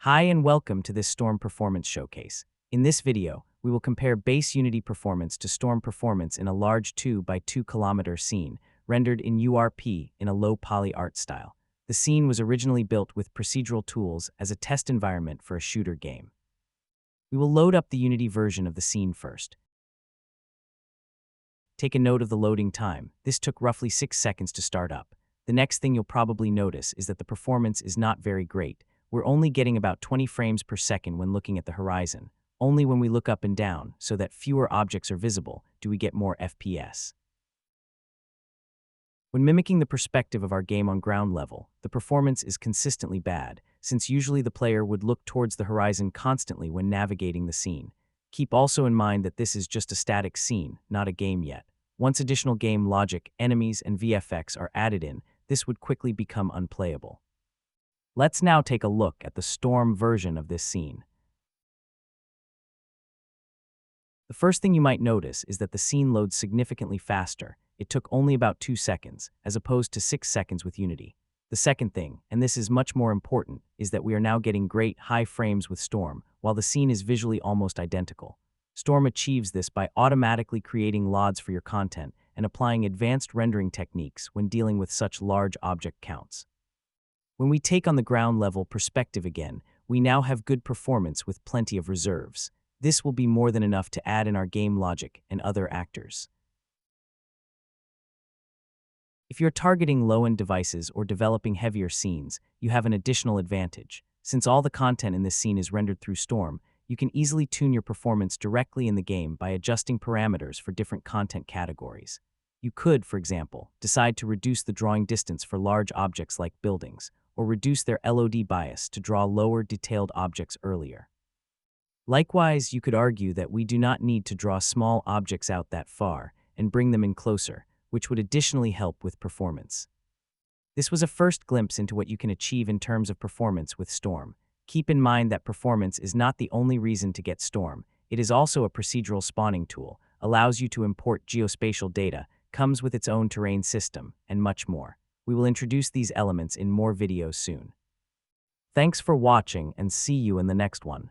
Hi and welcome to this Storm Performance Showcase. In this video, we will compare base Unity performance to Storm performance in a large 2 by 2 kilometer scene, rendered in URP in a low poly art style. The scene was originally built with procedural tools as a test environment for a shooter game. We will load up the Unity version of the scene first. Take a note of the loading time. This took roughly 6 seconds to start up. The next thing you'll probably notice is that the performance is not very great. We're only getting about 20 frames per second when looking at the horizon. Only when we look up and down, so that fewer objects are visible, do we get more FPS. When mimicking the perspective of our game on ground level, the performance is consistently bad, since usually the player would look towards the horizon constantly when navigating the scene. Keep also in mind that this is just a static scene, not a game yet. Once additional game logic, enemies, and VFX are added in, this would quickly become unplayable. Let's now take a look at the Storm version of this scene. The first thing you might notice is that the scene loads significantly faster. It took only about 2 seconds, as opposed to 6 seconds with Unity. The second thing, and this is much more important, is that we are now getting great high frames with Storm, while the scene is visually almost identical. Storm achieves this by automatically creating LODs for your content and applying advanced rendering techniques when dealing with such large object counts. When we take on the ground level perspective again, we now have good performance with plenty of reserves. This will be more than enough to add in our game logic and other actors. If you're targeting low-end devices or developing heavier scenes, you have an additional advantage. Since all the content in this scene is rendered through Storm, you can easily tune your performance directly in the game by adjusting parameters for different content categories. You could, for example, decide to reduce the drawing distance for large objects like buildings, or reduce their LOD bias to draw lower detailed objects earlier. Likewise, you could argue that we do not need to draw small objects out that far and bring them in closer, which would additionally help with performance. This was a first glimpse into what you can achieve in terms of performance with Storm. Keep in mind that performance is not the only reason to get Storm. It is also a procedural spawning tool, allows you to import geospatial data, comes with its own terrain system, and much more. We will introduce these elements in more videos soon. Thanks for watching and see you in the next one.